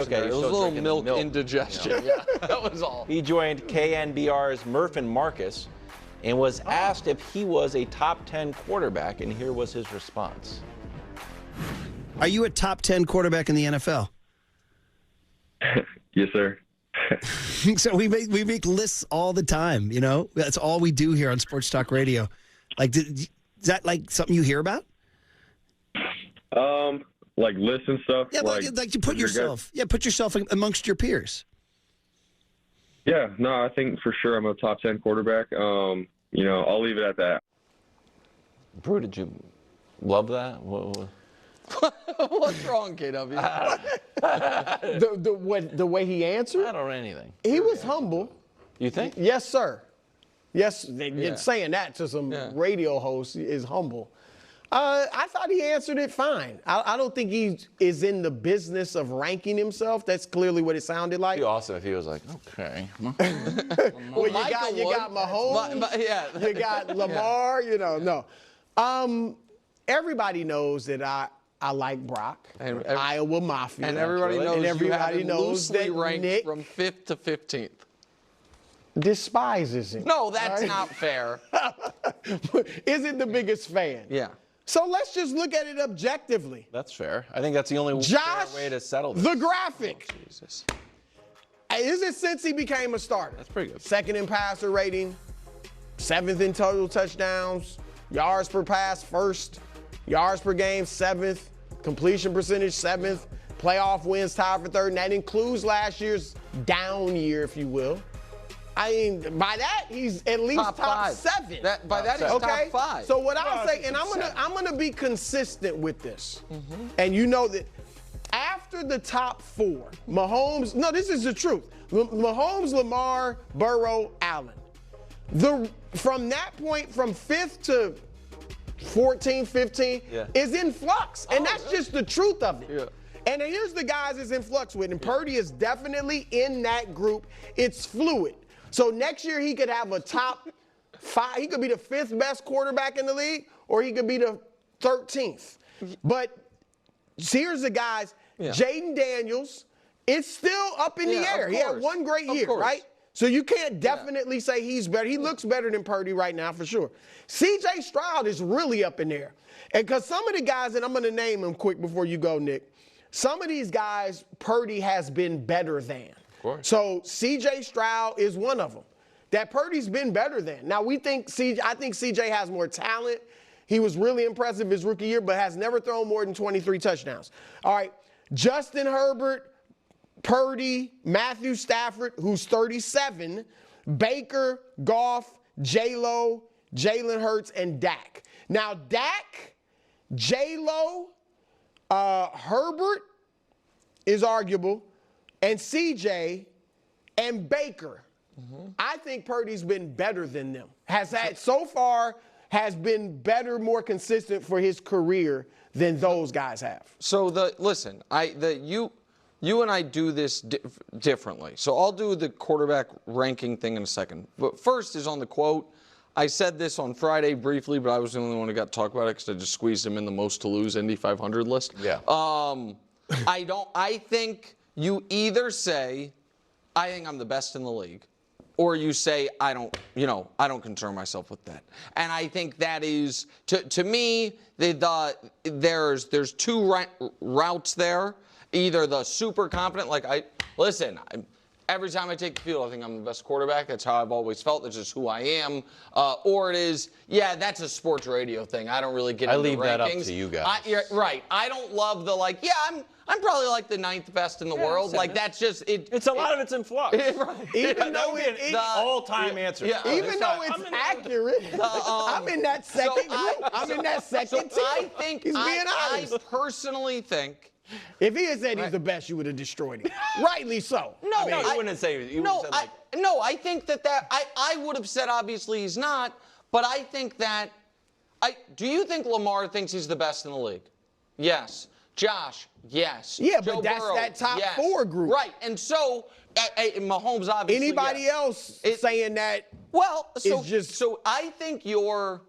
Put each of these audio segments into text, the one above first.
Okay, it was a little milk indigestion. Yeah, that was all. He joined KNBR's Murph and Marcus and was asked if he was a top 10 quarterback, and here was his response. Are you a top 10 quarterback in the NFL? Yes, sir. So we make lists all the time, you know? That's all we do here on Sports Talk Radio. Like, is that like something you hear about? Like lists and stuff. Yeah, like you put yourself amongst your peers. Yeah, no, I think for sure I'm a top 10 quarterback. You know, I'll leave it at that. Brew, did you love that? What's wrong, KW? The way he answered? I don't know anything. He was humble. You think? Yes, sir. Yes, saying that to some radio host is humble. I thought he answered it fine. I don't think he is in the business of ranking himself. That's clearly what it sounded like. It'd be awesome if he was like, okay. Well, you got Mahomes, you got Lamar, no. Everybody knows that I like Brock, and Iowa Mafia. And everybody knows and everybody knows that ranked Nick from 5th to 15th. Despises him. No, that's not fair. Isn't the biggest fan. Yeah. So let's just look at it objectively. That's fair. I think that's the only fair way to settle this. The graphic. Oh, Jesus. Is it since he became a starter? That's pretty good. Second in passer rating, 7th in total touchdowns, yards per pass, 1st, yards per game, 7th, completion percentage, 7th, playoff wins tied for 3rd, and that includes last year's down year, if you will. I mean, by that, he's at least top 7. By that, he's top 5. So what I'll say, and I'm gonna be consistent with this, and you know that after the top 4, Mahomes. No, this is the truth. Mahomes, Lamar, Burrow, Allen. From that point, from 5th to 14, 15, is in flux, and that's just the truth of it. Yeah. And here's the guys it's in flux with, and Purdy is definitely in that group. It's fluid. So next year he could have a top 5. He could be the 5th best quarterback in the league, or he could be the 13th. But here's the guys. Jaden Daniels, it's still up in the air. He had one great year, right? So you can't definitely say he's better. He looks better than Purdy right now for sure. C.J. Stroud is really up in there. And because some of the guys, and I'm going to name them quick before you go, Nick, some of these guys Purdy has been better than. So C.J. Stroud is one of them that Purdy's been better than. Now I think C.J. has more talent. He was really impressive his rookie year, but has never thrown more than 23 touchdowns. All right, Justin Herbert, Purdy, Matthew Stafford, who's 37, Baker, Goff, J-Lo, Jalen Hurts, and Dak. Now Dak, J-Lo, Herbert is arguable, and CJ and Baker. I think Purdy's been better than them. So far has been better, more consistent for his career than those guys have. So listen, you and I do this differently. So I'll do the quarterback ranking thing in a second. But first is on the quote. I said this on Friday briefly, but I was the only one who got to talk about it because I just squeezed him in the most to lose Indy 500 list. Yeah. I think you either say, I think I'm the best in the league, or you say, I don't concern myself with that. And I think that is, to me, there's 2 routes there. Either the super confident, every time I take the field, I think I'm the best quarterback. That's how I've always felt. That's just who I am. Or it is, that's a sports radio thing. I don't really get into rankings. I leave that up to you guys. Right. I don't love I'm probably like the 9th best in the world. Like, that's just it. It's a lot of it's in flux. Even though it's all-time answer. Even though it's accurate, I'm in that second group. I'm in that second team. I think he's being honest. I personally think. If he had said he's the best, you would have destroyed him. Rightly so. No, you wouldn't say. I think that I would have said obviously he's not, but I think that. Do you think Lamar thinks he's the best in the league? Yes. Josh, yes. Yeah, Joe but that's Burrow, that top yes. 4 group. Right, and so Mahomes obviously. Anybody else saying that? Well, so I think you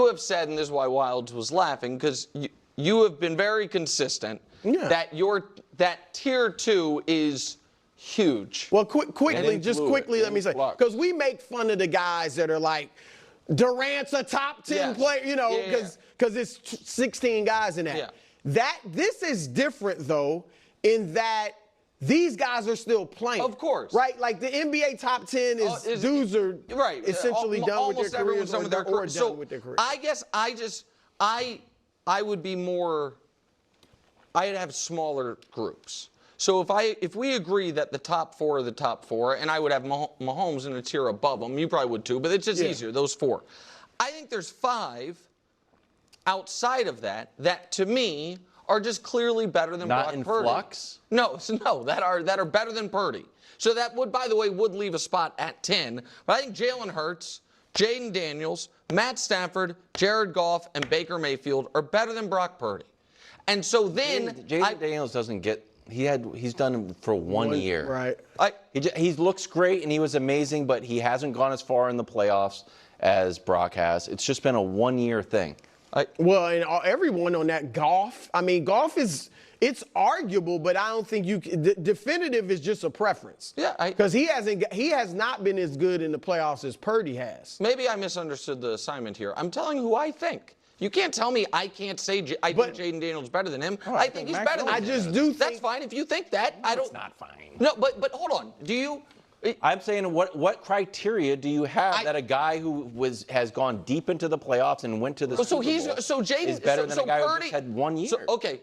have said, and this is why Wilds was laughing, because you have been very consistent that your that tier 2 is huge. Well, quickly, fluid. let me say, because we make fun of the guys that are like, Durant's a top 10 player, you know, because it's 16 guys in that. Yeah. This is different, though, in that these guys are still playing. Of course. Right? Like the NBA top 10 is dudes are essentially done with their careers or done with their careers. I guess I would be more, I'd have smaller groups. So if we agree that the top 4 are the top 4, and I would have Mahomes in a tier above them, you probably would too, but it's just easier, those 4. I think there's 5 outside of that to me are just clearly better than Brock Purdy. Not in flux? No, that are better than Purdy. So that would, by the way, would leave a spot at 10. But I think Jalen Hurts, Jaden Daniels, Matt Stafford, Jared Goff, and Baker Mayfield are better than Brock Purdy. And so then Jaden Daniels doesn't get. He's done it for one year. Right. He looks great and he was amazing, but he hasn't gone as far in the playoffs as Brock has. It's just been a 1-year thing. Well, and everyone on that Goff. I mean, Goff it's arguable, but I don't think definitive is just a preference. Yeah, because he has not been as good in the playoffs as Purdy has. Maybe I misunderstood the assignment here. I'm telling you who I think. You can't tell me I can't say I think Jaden Daniels better than him. I think he's better than him. I just do think that's fine if you think that. I don't. It's not fine. No, but hold on. Do you? I'm saying what criteria do you have that a guy who has gone deep into the playoffs and went to the Super Bowl is better than a guy who just had 1 year?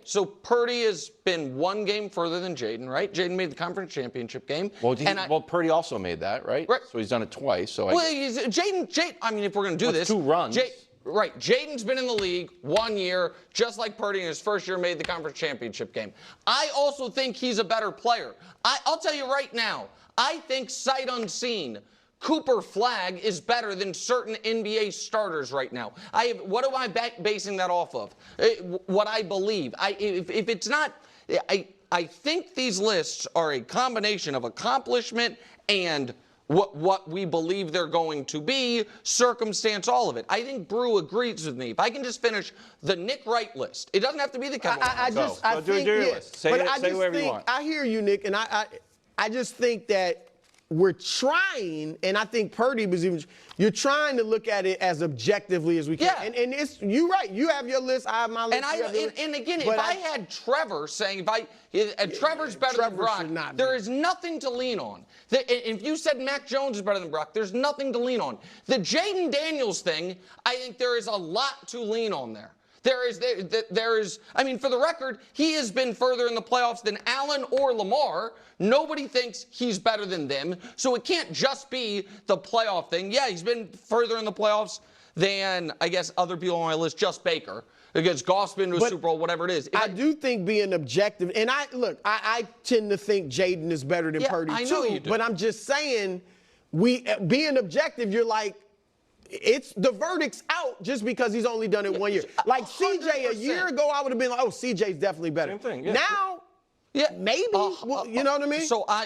So Purdy has been 1 game further than Jaden, right? Jaden made the conference championship game. Well, Purdy also made that, right? Right. So he's done it twice. So Jaden. I mean, if we're going to do this, 2 runs. Right. Jaden's been in the league 1 year, just like Purdy in his first year made the conference championship game. I also think he's a better player. I'll tell you right now, I think sight unseen, Cooper Flagg is better than certain NBA starters right now. What am I basing that off of? What I believe. If it's not, I think these lists are a combination of accomplishment and what we believe they're going to be, circumstance, all of it. I think Brew agrees with me. If I can just finish the Nick Wright list, it doesn't have to be the Kevin. I think, your list. Say whatever you want. I hear you, Nick, and I just think that we're trying, and I think Purdy was even. You're trying to look at it as objectively as we can. Yeah. And it's you're right. You have your list. I have my list. And again, if I had Trevor saying, Trevor's better than Brock, there is nothing to lean on. If you said Mac Jones is better than Brock, there's nothing to lean on. The Jaden Daniels thing, I think there is a lot to lean on there. There is, I mean, for the record, he has been further in the playoffs than Allen or Lamar. Nobody thinks he's better than them. So it can't just be the playoff thing. Yeah, he's been further in the playoffs than, I guess, other people on my list, just Baker. Because Goff's been to a Super Bowl, whatever it is. I do think being objective, and I tend to think Jaden is better than Purdy, I too. know you do. But I'm just saying, being objective, you're like, the verdict's out just because he's only done it 1 year. Like 100%. CJ, a year ago, I would have been like, oh, CJ's definitely better. Same thing, yeah. Now, maybe, you know what I mean?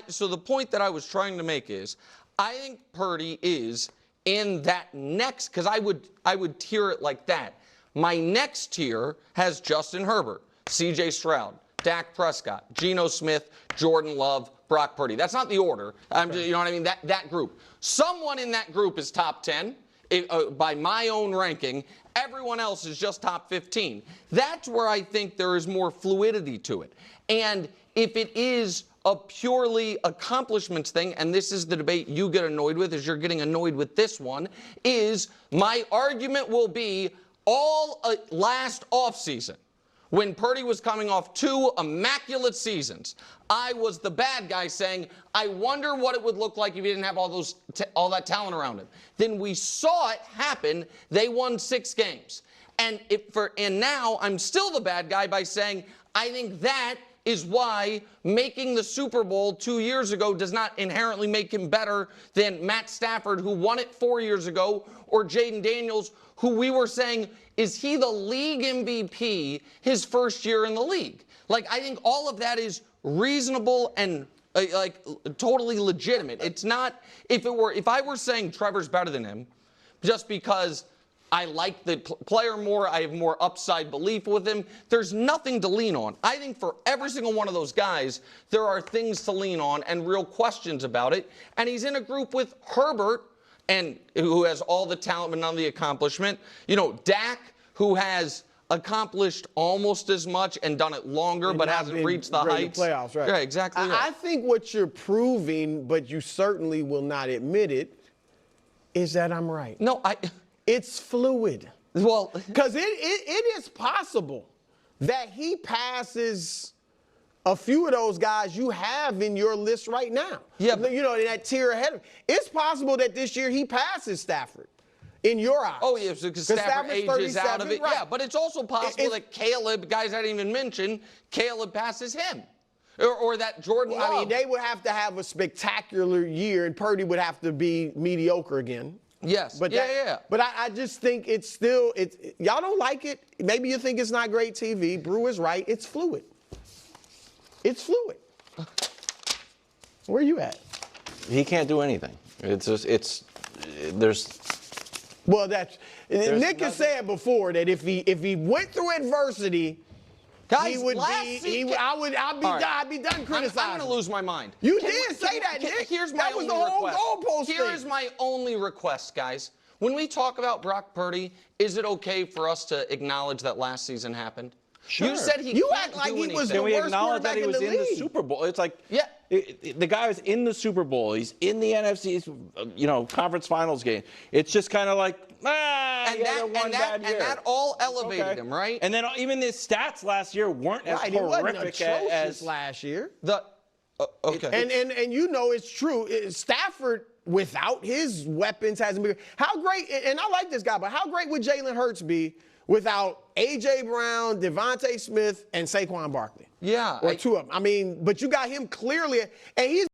So the point that I was trying to make is, I think Purdy is in that next, because I would tier it like that. My next tier has Justin Herbert, C.J. Stroud, Dak Prescott, Geno Smith, Jordan Love, Brock Purdy. That's not the order. You know what I mean? That group. Someone in that group is top 10. By my own ranking, everyone else is just top 15. That's where I think there is more fluidity to it. And if it is a purely accomplishments thing, and this is the debate you get annoyed with, as you're getting annoyed with this one, is my argument will be all last offseason, when Purdy was coming off 2 immaculate seasons, I was the bad guy saying, I wonder what it would look like if he didn't have all that talent around him. Then we saw it happen. They won 6 games. And now I'm still the bad guy by saying, I think that is why making the Super Bowl 2 years ago does not inherently make him better than Matt Stafford, who won it 4 years ago, or Jaden Daniels, who we were saying, is he the league MVP his first year in the league? Like, I think all of that is reasonable and totally legitimate. It's not, if I were saying Trevor's better than him, just because I like the player more. I have more upside belief with him. There's nothing to lean on. I think for every single one of those guys, there are things to lean on and real questions about it. And he's in a group with Herbert, and who has all the talent but none of the accomplishment. You know, Dak, who has accomplished almost as much and done it longer, but hasn't reached the heights. Playoffs, right? Yeah, exactly. Right. I think what you're proving, but you certainly will not admit it, is that I'm right. No, It's fluid. Well, because it is possible that he passes a few of those guys you have in your list right now. Yeah, you know, in that tier ahead of him. It's possible that this year he passes Stafford. In your eyes. Oh, yeah, because Stafford ages out of it. Right. Yeah, but it's also possible that Caleb, guys I didn't even mention, Caleb passes him. Or that Jordan Love. I mean, they would have to have a spectacular year, and Purdy would have to be mediocre again. Yes. But yeah. But I just think it's still, y'all don't like it. Maybe you think it's not great TV. Brew is right. It's fluid. It's fluid. Where you at? He can't do anything. Well, Nick has said before that if he went through adversity, guys, he would be. I'd be done criticizing. I'm going to lose my mind. You did say that, Nick. Here's my only request. Here is my only request, guys. When we talk about Brock Purdy, is it okay for us to acknowledge that last season happened? Sure. You said You act like he was the worst quarterback in the league. Can we acknowledge that he was in the Super Bowl? It's like, yeah, the guy was in the Super Bowl. He's in the NFC, conference finals game. It's just kind of like, and that all elevated him, right? And then even his stats last year weren't as horrific as last year. Okay. And you know it's true. Stafford, without his weapons, hasn't been. How great, and I like this guy, but how great would Jalen Hurts be without A.J. Brown, Devontae Smith, and Saquon Barkley? Yeah. Or two of them. I mean, but you got him clearly, and he's